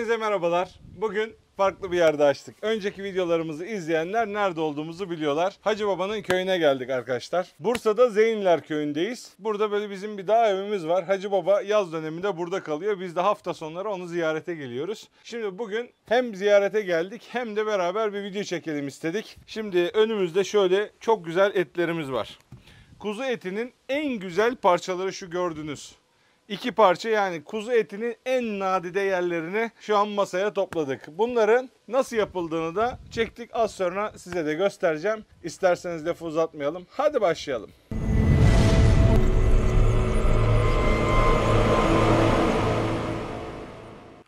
Hepinize merhabalar. Bugün farklı bir yerde açtık. Önceki videolarımızı izleyenler nerede olduğumuzu biliyorlar. Hacı Baba'nın köyüne geldik arkadaşlar. Bursa'da Zeynler köyündeyiz. Burada böyle bizim bir dağ evimiz var. Hacı Baba yaz döneminde burada kalıyor. Biz de hafta sonları onu ziyarete geliyoruz. Şimdi bugün hem ziyarete geldik hem de beraber bir video çekelim istedik. Şimdi önümüzde şöyle çok güzel etlerimiz var. Kuzu etinin en güzel parçaları şu gördüğünüz. İki parça, yani kuzu etinin en nadide yerlerini şu an masaya topladık. Bunların nasıl yapıldığını da çektik. Az sonra size de göstereceğim. İsterseniz lafı uzatmayalım. Hadi başlayalım.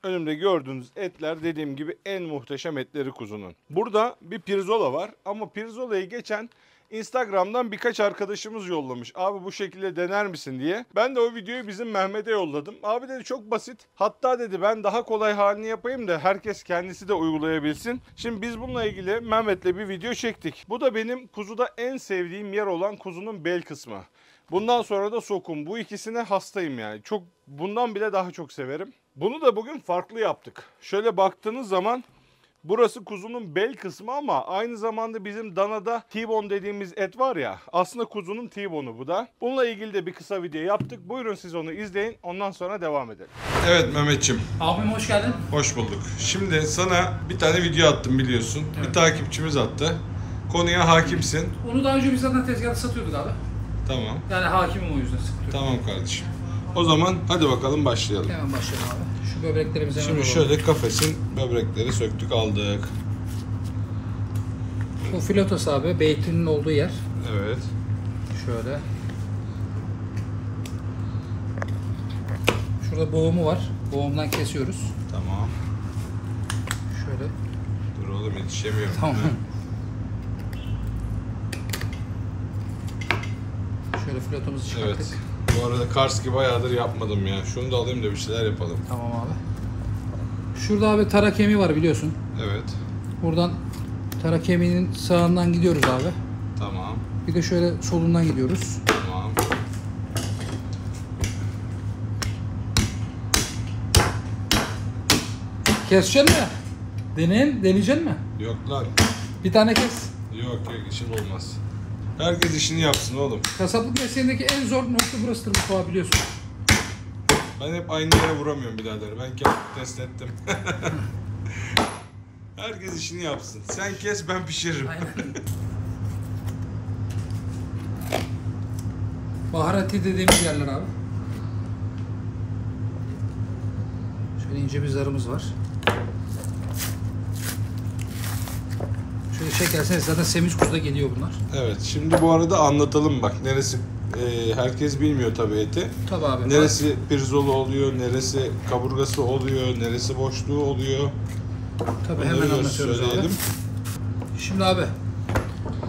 Önümde gördüğünüz etler dediğim gibi en muhteşem etleri kuzunun. Burada bir pirzola var ama pirzolayı geçen Instagram'dan birkaç arkadaşımız yollamış. Abi bu şekilde dener misin diye. Ben de o videoyu bizim Mehmet'e yolladım. Abi dedi çok basit. Hatta dedi ben daha kolay halini yapayım da herkes kendisi de uygulayabilsin. Şimdi biz bununla ilgili Mehmet'le bir video çektik. Bu da benim kuzuda en sevdiğim yer olan kuzunun bel kısmı. Bundan sonra da sokum. Bu ikisine hastayım yani. Çok, bundan bile daha çok severim. Bunu da bugün farklı yaptık. Şöyle baktığınız zaman burası kuzunun bel kısmı ama aynı zamanda bizim danada T-bone dediğimiz et var ya, aslında kuzunun T-bone'u bu da. Bununla ilgili de bir kısa video yaptık. Buyurun siz onu izleyin, ondan sonra devam edelim. Evet Mehmetciğim. Abim hoş geldin. Hoş bulduk. Şimdi sana bir tane video attım biliyorsun. Evet. Bir takipçimiz attı. Konuya hakimsin. Onu daha önce biz zaten tezgahta satıyorduk abi. Tamam. Yani hakimim o yüzden sıkıntı yok. Tamam kardeşim. O zaman hadi bakalım başlayalım. Hemen başlayalım abi. Şu böbreklerimizi hemen Şimdi şöyle kafesin böbrekleri söktük aldık. Bu filotos abi, beytinin olduğu yer. Evet. Şöyle. Şurada boğumu var. Boğumdan kesiyoruz. Tamam. Şöyle. Dur oğlum yetişemiyorum. Tamam. Şöyle filotomuzu çıkarttık. Evet. Bu arada Karski bayağıdır yapmadım ya. Şunu da alayım da bir şeyler yapalım. Tamam abi. Şurada abi tara kemiği var biliyorsun. Evet. Buradan tara kemiğinin sağından gidiyoruz abi. Tamam. Bir de şöyle solundan gidiyoruz. Tamam. Keseceksin mi? Deneyeceksin mi? Yok lan. Bir tane kes. Yok işim olmaz. Herkes işini yapsın oğlum. Kasaplık mesleğindeki en zor nokta burasıdır Mustafa, biliyorsun. Ben hep aynı yere vuramıyorum birader. Ben kendim test ettim. Herkes işini yapsın. Sen kes ben pişiririm. Aynen. Baharatı dediğimiz yerler abi. Şöyle ince bir zarımız var. Şöyle çekerseniz zaten semiz kuzuda geliyor bunlar. Evet, şimdi bu arada anlatalım bak neresi herkes bilmiyor tabii eti. Tabii abi. Neresi pirzolu oluyor, neresi kaburgası oluyor, neresi boşluğu oluyor. Tabii onları hemen anlatıyoruz söyleyelim. abi. Şimdi abi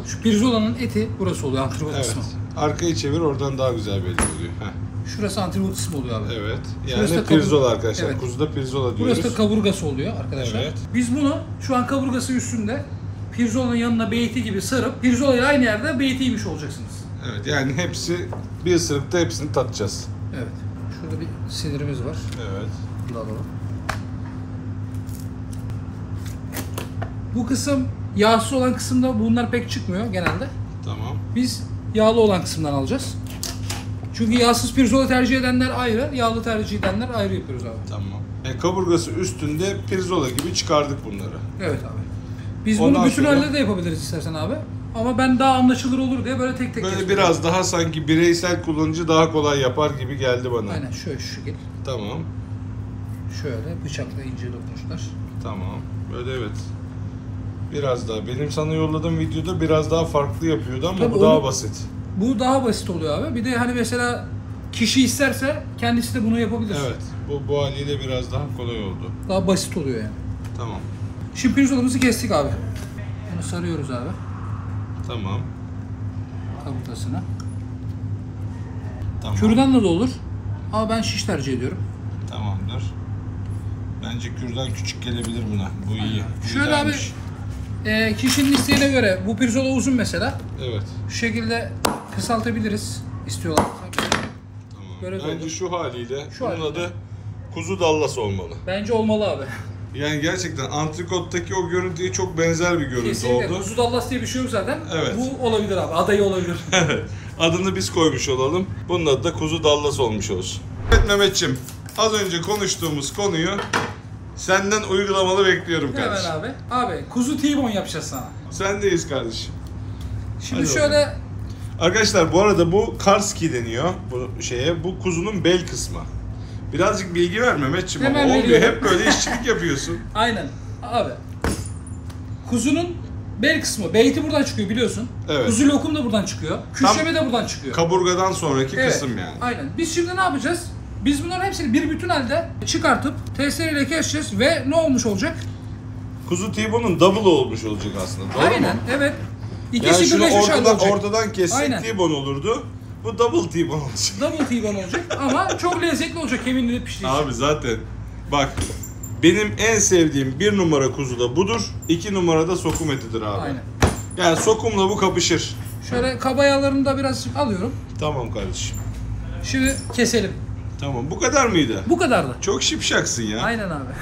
şu pirzolanın eti burası oluyor, antrikot Evet. kısmı. Arkayı çevir oradan daha güzel belli oluyor. Heh. Şurası antrikot kısmı oluyor abi. Evet. Şurası Yani da pirzola arkadaşlar. Evet. Kuzuda pirzola diyoruz. Burası da kaburgası oluyor arkadaşlar. Evet. Biz bunu şu an kaburgası üstünde pirzolanın yanına beyti gibi sarıp pirzolayla aynı yerde beyti yemiş olacaksınız. Evet, yani hepsi bir ısırıkta hepsini tatacağız. Evet. Şurada bir sinirimiz var. Evet. Bunu da alalım. Bu kısım yağsız olan kısımda bunlar pek çıkmıyor genelde. Tamam. Biz yağlı olan kısımdan alacağız. Çünkü yağsız pirzola tercih edenler ayrı, yağlı tercih edenler ayrı yapıyoruz abi. Tamam. Kaburgası üstünde pirzola gibi çıkardık bunları. Evet abi. Biz Ondan bunu bütün sonra- halde de yapabiliriz istersen abi. Ama ben daha anlaşılır olur diye böyle tek tek Böyle yapıyorum. biraz daha sanki bireysel kullanıcı daha kolay yapar gibi geldi bana. Aynen şöyle şu şekil. Tamam. Şöyle bıçakla ince dokunuşlar. Tamam. Böyle evet. Biraz daha. Benim sana yolladığım videoda biraz daha farklı yapıyordu ama Tabii bu daha onu- basit. Bu daha basit oluyor abi. Bir de hani mesela kişi isterse kendisi de bunu yapabilir. Evet. Bu haliyle biraz daha kolay oldu. Daha basit oluyor yani. Tamam. Şimdi pirzolamızı kestik abi. Bunu sarıyoruz abi Tamam. kaburgasına. Tamam. Kürdanla da olur. Ama ben şiş tercih ediyorum. Tamamdır. Bence kürdan küçük gelebilir buna. Bu iyi. Bu Şöyle abi güzelmiş. kişinin isteğine göre bu pirzola uzun mesela. Evet. Şu şekilde kısaltabiliriz istiyorlar. Tamam. Böyle de Bence olur. şu haliyle Şu bunun haliyle. adı kuzu dallası olmalı. Bence olmalı abi. Yani gerçekten antrikottaki o görüntüye çok benzer bir görüntü Kesinlikle. oldu. Kuzu dallas diye bir şey yok zaten. Evet. Bu olabilir abi. Adayı olabilir. Evet. Adını biz koymuş olalım. Bunun adı da kuzu dallas olmuş olsun. Evet Mehmetçim, az önce konuştuğumuz konuyu senden uygulamalı bekliyorum Hemen kardeşim. abi. Abi kuzu T-bone yapacağız sana. Sendeyiz kardeşim. Şimdi Hadi şöyle Arkadaşlar bu arada bu karski deniyor bu şeye. Bu kuzunun bel kısmı. Birazcık bilgi ver Mehmetciğim ama Hemen olmuyor. veriyorum. Hep böyle işçilik yapıyorsun. aynen abi. Kuzunun bel kısmı. Beyti buradan çıkıyor biliyorsun. Evet. Kuzu lokum da buradan çıkıyor. Küşleme de buradan çıkıyor. Kaburgadan sonraki Evet, kısım yani. Aynen. Biz şimdi ne yapacağız? Biz bunların hepsini bir bütün halde çıkartıp testereyle keseceğiz ve ne olmuş olacak? Kuzu T-bone'un double olmuş olacak aslında. Doğru Aynen, mu? evet. Yani İkisi şunu birleşmiş halde olacak. ortadan kessek Aynen. T-bone olurdu. Bu double T-bone olacak. Double T-bone olacak ama çok lezzetli olacak keminli piştiği için. Abi zaten bak benim en sevdiğim 1 numara kuzu da budur. 2 numara da sokum etidir abi. Aynen. Yani sokumla bu kapışır. Şöyle kaba yağlarını da biraz alıyorum. Tamam kardeşim. Şimdi keselim. Tamam bu kadar mıydı? Bu kadardı. Çok şipşaksın ya. Aynen abi.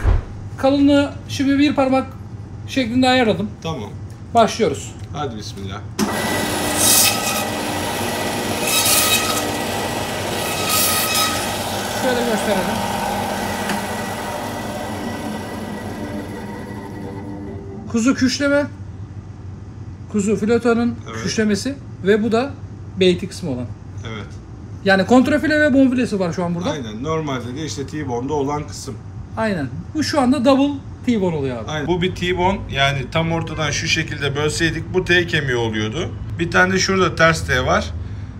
Kalınlığı şimdi bir parmak şeklinde ayarladım. Tamam. Başlıyoruz. Hadi bismillah. Şöyle gösterelim. Kuzu küşleme. Kuzu filetonun Evet. küşlemesi ve bu da beyti kısmı olan. Evet. Yani kontrafile ve bonfilesi var şu an burada. Aynen. Normalde de işte T-bone'da olan kısım. Aynen. Bu şu anda double T-bone oluyor abi. Aynen. Bu bir T-bone. Yani tam ortadan şu şekilde bölseydik bu T kemiği oluyordu. Bir tane de şurada ters T var.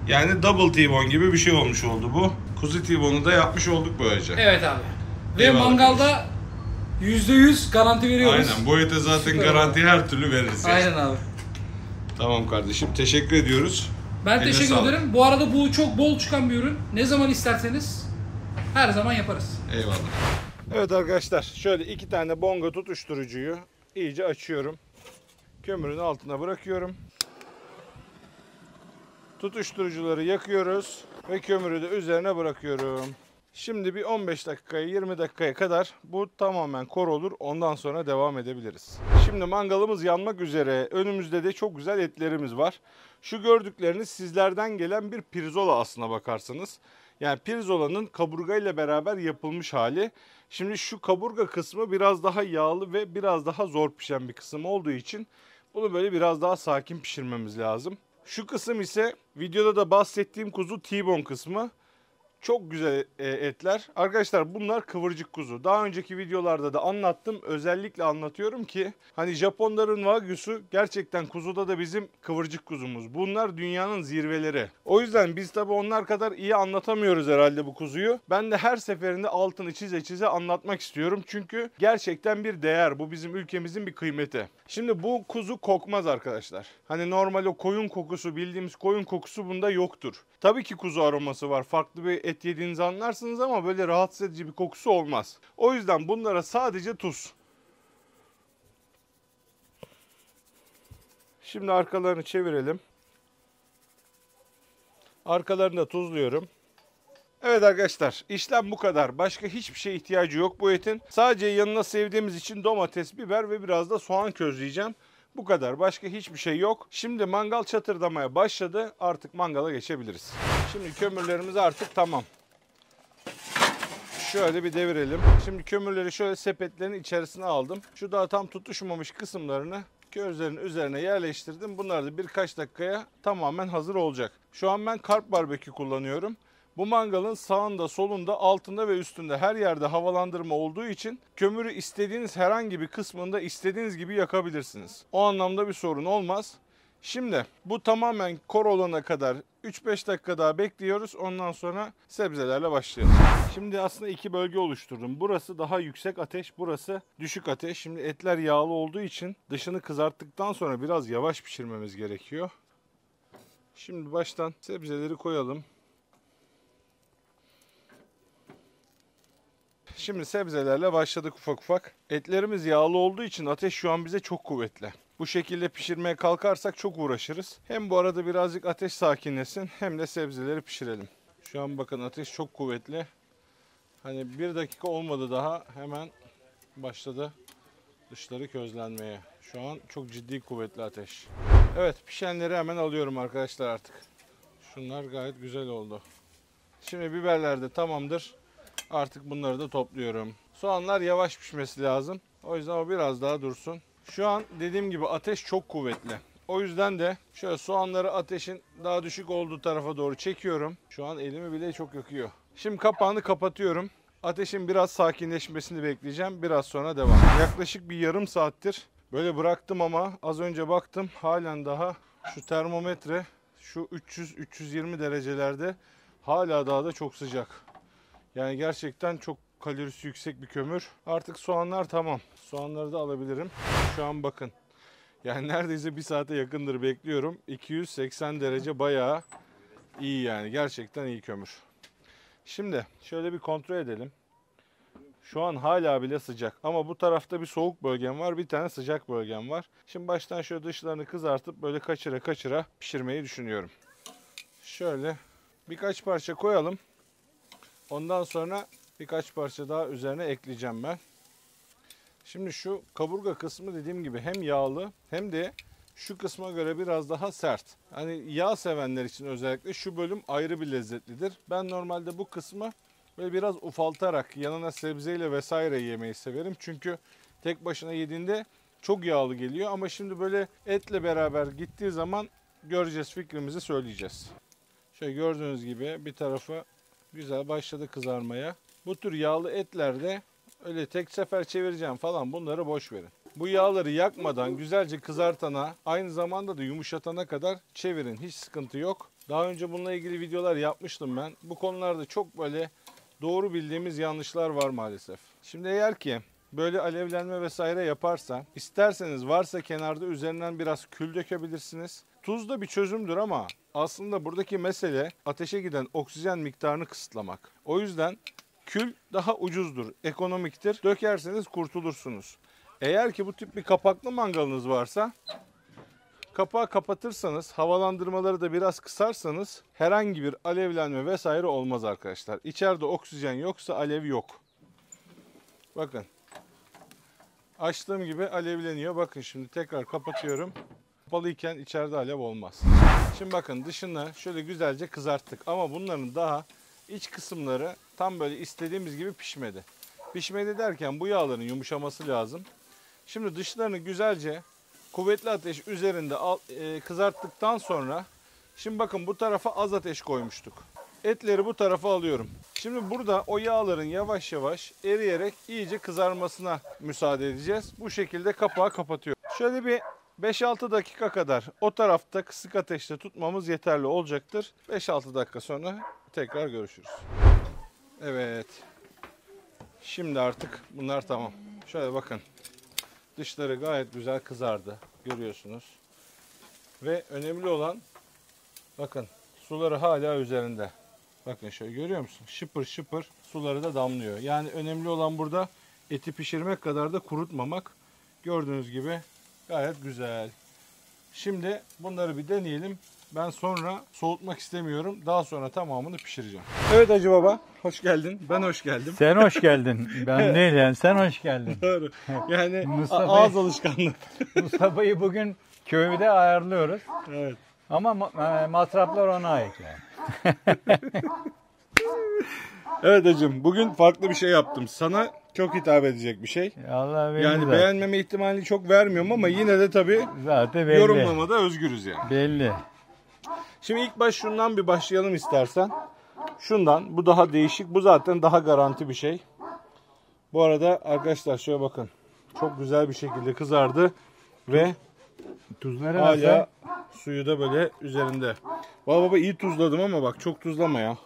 Yani double T-bone gibi bir şey olmuş oldu bu. Kuzu T-bone'u da yapmış olduk böylece. Evet abi. Ve Eyvallah mangalda %100 garanti veriyoruz. Aynen. Bu ete zaten Süper garanti her türlü veririz. Yani. Aynen abi. Tamam kardeşim. Teşekkür ediyoruz. Ben Eline teşekkür sağlık. ederim. Bu arada bu çok bol çıkan bir ürün. Ne zaman isterseniz her zaman yaparız. Eyvallah. Evet arkadaşlar şöyle 2 tane bonga tutuşturucuyu iyice açıyorum. Kömürün altına bırakıyorum. Tutuşturucuları yakıyoruz ve kömürü de üzerine bırakıyorum. Şimdi bir 15 dakikaya 20 dakikaya kadar bu tamamen kor olur. Ondan sonra devam edebiliriz. Şimdi mangalımız yanmak üzere. Önümüzde de çok güzel etlerimiz var. Şu gördükleriniz sizlerden gelen bir pirzola aslına bakarsanız. Yani pirzolanın kaburgayla beraber yapılmış hali. Şimdi şu kaburga kısmı biraz daha yağlı ve biraz daha zor pişen bir kısım olduğu için bunu böyle biraz daha sakin pişirmemiz lazım. Şu kısım ise videoda da bahsettiğim kuzu T-bone kısmı. Çok güzel etler. Arkadaşlar bunlar kıvırcık kuzu. Daha önceki videolarda da anlattım. Özellikle anlatıyorum ki hani Japonların Wagyu'su gerçekten kuzuda da bizim kıvırcık kuzumuz. Bunlar dünyanın zirveleri. O yüzden biz tabii onlar kadar iyi anlatamıyoruz herhalde bu kuzuyu. Ben de her seferinde altını çize çize anlatmak istiyorum. Çünkü gerçekten bir değer. Bu bizim ülkemizin bir kıymeti. Şimdi bu kuzu kokmaz arkadaşlar. Hani normal o koyun kokusu, bildiğimiz koyun kokusu bunda yoktur. Tabii ki kuzu aroması var. Farklı bir et yediğinizi anlarsınız ama böyle rahatsız edici bir kokusu olmaz. O yüzden bunlara sadece tuz. Şimdi arkalarını çevirelim. Arkalarını da tuzluyorum. Evet arkadaşlar, işlem bu kadar. Başka hiçbir şeye ihtiyacı yok bu etin. Sadece yanına sevdiğimiz için domates, biber ve biraz da soğan közleyeceğim. Bu kadar. Başka hiçbir şey yok. Şimdi mangal çatırdamaya başladı. Artık mangala geçebiliriz. Şimdi kömürlerimiz artık tamam. Şöyle bir devirelim. Şimdi kömürleri şöyle sepetlerin içerisine aldım. Şu daha tam tutuşmamış kısımlarını közlerin üzerine yerleştirdim. Bunlar da birkaç dakikaya tamamen hazır olacak. Şu an ben karp barbekü kullanıyorum. Bu mangalın sağında, solunda, altında ve üstünde her yerde havalandırma olduğu için kömürü istediğiniz herhangi bir kısmında istediğiniz gibi yakabilirsiniz. O anlamda bir sorun olmaz. Şimdi bu tamamen kor olana kadar 3-5 dakika daha bekliyoruz. Ondan sonra sebzelerle başlayalım. Şimdi aslında iki bölge oluşturdum. Burası daha yüksek ateş, burası düşük ateş. Şimdi etler yağlı olduğu için dışını kızarttıktan sonra biraz yavaş pişirmemiz gerekiyor. Şimdi baştan sebzeleri koyalım. Şimdi sebzelerle başladık ufak ufak. Etlerimiz yağlı olduğu için ateş şu an bize çok kuvvetli. Bu şekilde pişirmeye kalkarsak çok uğraşırız. Hem bu arada birazcık ateş sakinlesin hem de sebzeleri pişirelim. Şu an bakın ateş çok kuvvetli. Hani bir dakika olmadı daha hemen başladı dışları közlenmeye. Şu an çok ciddi kuvvetli ateş. Evet, pişenleri hemen alıyorum arkadaşlar artık. Şunlar gayet güzel oldu. Şimdi biberler de tamamdır. Artık bunları da topluyorum. Soğanlar yavaş pişmesi lazım. O yüzden o biraz daha dursun. Şu an dediğim gibi ateş çok kuvvetli. O yüzden de şöyle soğanları ateşin daha düşük olduğu tarafa doğru çekiyorum. Şu an elimi bile çok yakıyor. Şimdi kapağını kapatıyorum. Ateşin biraz sakinleşmesini bekleyeceğim. Biraz sonra devam. Yaklaşık bir yarım saattir böyle bıraktım ama az önce baktım halen daha şu termometre şu 300-320 derecelerde, hala daha da çok sıcak. Yani gerçekten çok kalorisi yüksek bir kömür. Artık soğanlar tamam. Soğanları da alabilirim. Şu an bakın. Yani neredeyse bir saate yakındır bekliyorum. 280 derece bayağı iyi yani. Gerçekten iyi kömür. Şimdi şöyle bir kontrol edelim. Şu an hala bile sıcak. Ama bu tarafta bir soğuk bölgem var. Bir tane sıcak bölgem var. Şimdi baştan şöyle dışlarını kızartıp böyle kaçıra kaçıra pişirmeyi düşünüyorum. Şöyle birkaç parça koyalım. Ondan sonra birkaç parça daha üzerine ekleyeceğim ben. Şimdi şu kaburga kısmı dediğim gibi hem yağlı hem de şu kısma göre biraz daha sert. Hani yağ sevenler için özellikle şu bölüm ayrı bir lezzetlidir. Ben normalde bu kısmı böyle biraz ufaltarak yanına sebzeyle vesaire yemeyi severim. Çünkü tek başına yediğinde çok yağlı geliyor. Ama şimdi böyle etle beraber gittiği zaman göreceğiz, fikrimizi söyleyeceğiz. Şöyle gördüğünüz gibi bir tarafı güzel başladı kızarmaya. Bu tür yağlı etlerde öyle tek sefer çevireceğim falan, bunları boş verin. Bu yağları yakmadan güzelce kızartana, aynı zamanda da yumuşatana kadar çevirin. Hiç sıkıntı yok. Daha önce bununla ilgili videolar yapmıştım ben. Bu konularda çok böyle doğru bildiğimiz yanlışlar var maalesef. Şimdi eğer ki böyle alevlenme vesaire yaparsa, isterseniz varsa kenarda üzerinden biraz kül dökebilirsiniz. Tuz da bir çözümdür ama aslında buradaki mesele ateşe giden oksijen miktarını kısıtlamak. O yüzden kül daha ucuzdur, ekonomiktir. Dökerseniz kurtulursunuz. Eğer ki bu tip bir kapaklı mangalınız varsa, kapağı kapatırsanız, havalandırmaları da biraz kısarsanız herhangi bir alevlenme vesaire olmaz arkadaşlar. İçeride oksijen yoksa alev yok. Bakın. Açtığım gibi alevleniyor. Bakın şimdi tekrar kapatıyorum. Kapalıyken içeride alev olmaz. Şimdi bakın dışını şöyle güzelce kızarttık. Ama bunların daha iç kısımları tam böyle istediğimiz gibi pişmedi. Pişmedi derken bu yağların yumuşaması lazım. Şimdi dışlarını güzelce kuvvetli ateş üzerinde kızarttıktan sonra, şimdi bakın bu tarafa az ateş koymuştuk. Etleri bu tarafa alıyorum. Şimdi burada o yağların yavaş yavaş eriyerek iyice kızarmasına müsaade edeceğiz. Bu şekilde kapağı kapatıyorum. Şöyle bir 5-6 dakika kadar o tarafta kısık ateşte tutmamız yeterli olacaktır. 5-6 dakika sonra tekrar görüşürüz. Evet. Şimdi artık bunlar tamam. Şöyle bakın. Dışları gayet güzel kızardı. Görüyorsunuz. Ve önemli olan, bakın suları hala üzerinde. Bakın şöyle görüyor musun? Şıpır şıpır suları da damlıyor. Yani önemli olan burada eti pişirmek kadar da kurutmamak. Gördüğünüz gibi gayet güzel. Şimdi bunları bir deneyelim. Ben sonra soğutmak istemiyorum. Daha sonra tamamını pişireceğim. Evet Hacı Baba, hoş geldin. Ben hoş geldim. Sen hoş geldin. Ben değil yani, sen hoş geldin. Doğru. Yani Mustafa- ağız alışkanlığı. Mustafa'yı bugün köyde ayarlıyoruz. Evet. Ama masraflar ona ait yani. Evet Hacım, bugün farklı bir şey yaptım. Sana çok hitap edecek bir şey. Allah belli Yani zaten. beğenmeme ihtimalini çok vermiyorum ama yine de tabii Zaten belli. yorumlamada özgürüz yani. Belli. Şimdi ilk baş şundan bir başlayalım istersen. Şundan, bu daha değişik. Bu zaten daha garanti bir şey. Bu arada arkadaşlar şöyle bakın. Çok güzel bir şekilde kızardı ve Tuzları hala nasıl? suyu da böyle üzerinde. Vallahi baba iyi tuzladım ama bak çok tuzlama ya.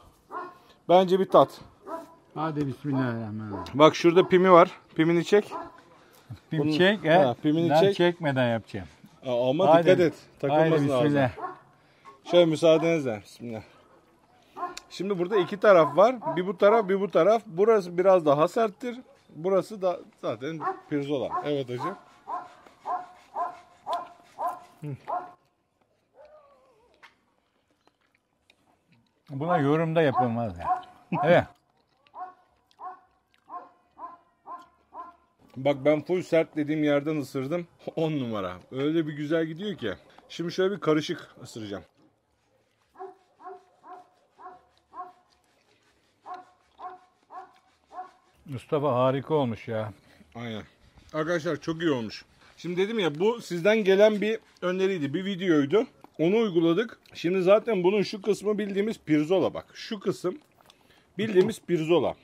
Bence bir tat. Hadi bismillahirrahmanirrahim. Bak şurada pimi var. Pimini çek. Pim Bunu- çek he. Ha, pimini Ben çek. çekmeden yapacağım. Ama Hadi. dikkat et. Haydi Takılmasın ağzına. bismillah. Şöyle müsaadenizle. Bismillah. Şimdi burada iki taraf var. Bir bu taraf, bir bu taraf. Burası biraz daha serttir. Burası da zaten pirzola. Evet hocam. Buna yorumda yapılmaz yani. Evet. Bak ben full sert dediğim yerden ısırdım. 10 numara. Öyle bir güzel gidiyor ki. Şimdi şöyle bir karışık ısıracağım. Mustafa harika olmuş ya. Aynen. Arkadaşlar çok iyi olmuş. Şimdi dedim ya bu sizden gelen bir öneriydi. Bir videoydu. Onu uyguladık. Şimdi zaten bunun şu kısmı bildiğimiz pirzola bak. Şu kısım bildiğimiz pirzola.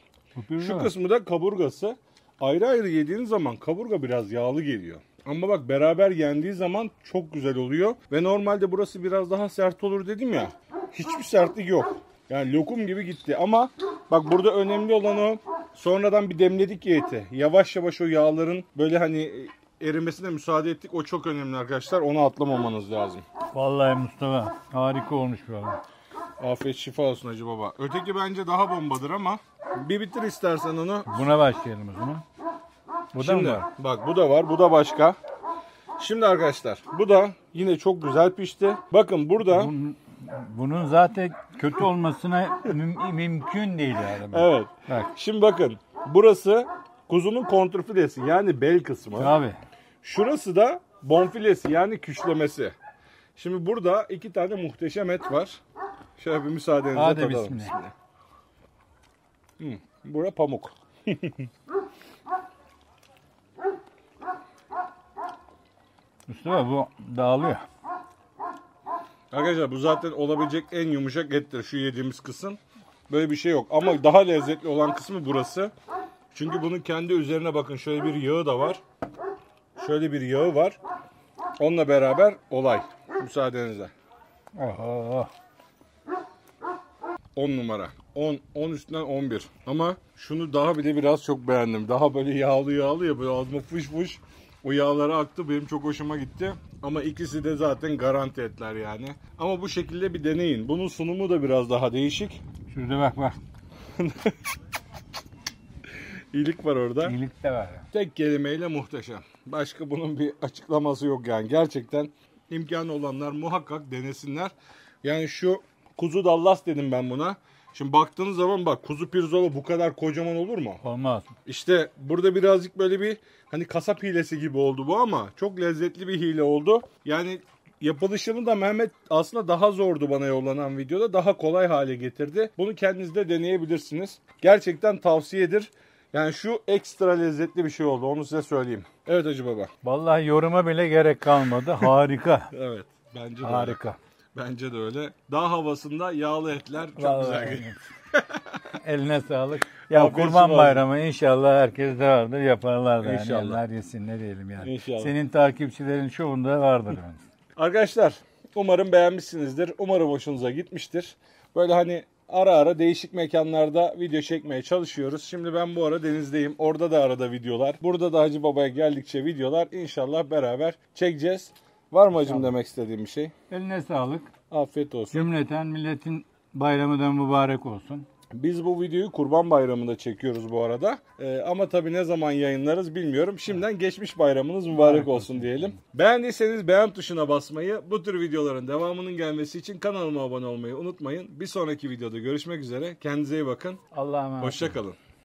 Şu kısmı da kaburgası. Ayrı ayrı yediğiniz zaman kaburga biraz yağlı geliyor. Ama bak beraber yendiği zaman çok güzel oluyor. Ve normalde burası biraz daha sert olur dedim ya. Hiçbir sertlik yok. Yani lokum gibi gitti. Ama bak burada önemli olan o. Sonradan bir demledik ya eti. Yavaş yavaş o yağların böyle hani erimesine müsaade ettik. O çok önemli arkadaşlar. Onu atlamamanız lazım. Vallahi Mustafa harika olmuş böyle. Afiyet şifa olsun Hacı Baba. Öteki bence daha bombadır ama bir bitir istersen onu. Buna başlayalım o zaman. Bu da Şimdi mı var? bak bu da var, bu da başka. Şimdi arkadaşlar bu da yine çok güzel pişti. Bakın burada Bunun zaten kötü olmasına mümkün değil yani. evet. Bak. Şimdi bakın burası kuzunun kontrfilesi yani bel kısmı. Abi. Şurası da bonfilesi yani küşlemesi. Şimdi burada iki tane muhteşem et var. Şöyle bir müsaadenizle Hadi tadalım. bismillah. Bura pamuk. Mustafa bu dağılıyor. Arkadaşlar bu zaten olabilecek en yumuşak ettir şu yediğimiz kısım. Böyle bir şey yok ama daha lezzetli olan kısmı burası. Çünkü bunun kendi üzerine bakın şöyle bir yağı da var. Şöyle bir yağı var. Onunla beraber olay. Müsaadenizle. Oho. 10 numara. 10 üstünden 11. Ama şunu daha bir de biraz çok beğendim. Daha böyle yağlı ya böyle ağzıma fış fış. O yağları aktı. Benim çok hoşuma gitti. Ama ikisi de zaten garanti etler yani. Ama bu şekilde bir deneyin. Bunun sunumu da biraz daha değişik. Şurada bak. İyilik var orada. İyilik de var. Tek kelimeyle muhteşem. Başka bunun bir açıklaması yok yani. Gerçekten imkanı olanlar muhakkak denesinler. Yani şu kuzu dallas dedim ben buna. Şimdi baktığınız zaman bak kuzu pirzola bu kadar kocaman olur mu? Olmaz. İşte burada birazcık böyle bir hani kasap hilesi gibi oldu bu ama çok lezzetli bir hile oldu. Yani yapılışını da Mehmet aslında daha zordu bana yollanan videoda. Daha kolay hale getirdi. Bunu kendiniz de deneyebilirsiniz. Gerçekten tavsiyedir. Yani şu ekstra lezzetli bir şey oldu. Onu size söyleyeyim. Evet Hacı Baba. Vallahi yoruma bile gerek kalmadı. Harika. Evet. Bence de Harika. öyle. Bence de öyle. Dağ havasında yağlı etler çok Vallahi güzel geliyor. Eline sağlık. Ya Afiyet Kurban olsun. Bayramı inşallah herkes de vardır. Yaparlar da. Yani. İnşallah. Yerler yesin ne diyelim yani. İnşallah. Senin takipçilerin çoğunda vardır. Yani. Arkadaşlar umarım beğenmişsinizdir. Umarım hoşunuza gitmiştir. Böyle hani ara ara değişik mekanlarda video çekmeye çalışıyoruz. Şimdi ben bu ara denizdeyim. Orada da arada videolar. Burada da Hacı Baba'ya geldikçe videolar. İnşallah beraber çekeceğiz. Var mı hacım demek istediğim bir şey? Eline sağlık. Afiyet olsun. Cümleten milletin bayramı da mübarek olsun. Biz bu videoyu Kurban Bayramı'nda çekiyoruz bu arada. Ama tabii ne zaman yayınlarız bilmiyorum. Şimdiden geçmiş bayramınız mübarek olsun diyelim. Beğendiyseniz beğen tuşuna basmayı, bu tür videoların devamının gelmesi için kanalıma abone olmayı unutmayın. Bir sonraki videoda görüşmek üzere. Kendinize iyi bakın. Allah'a emanet. Hoşça kalın.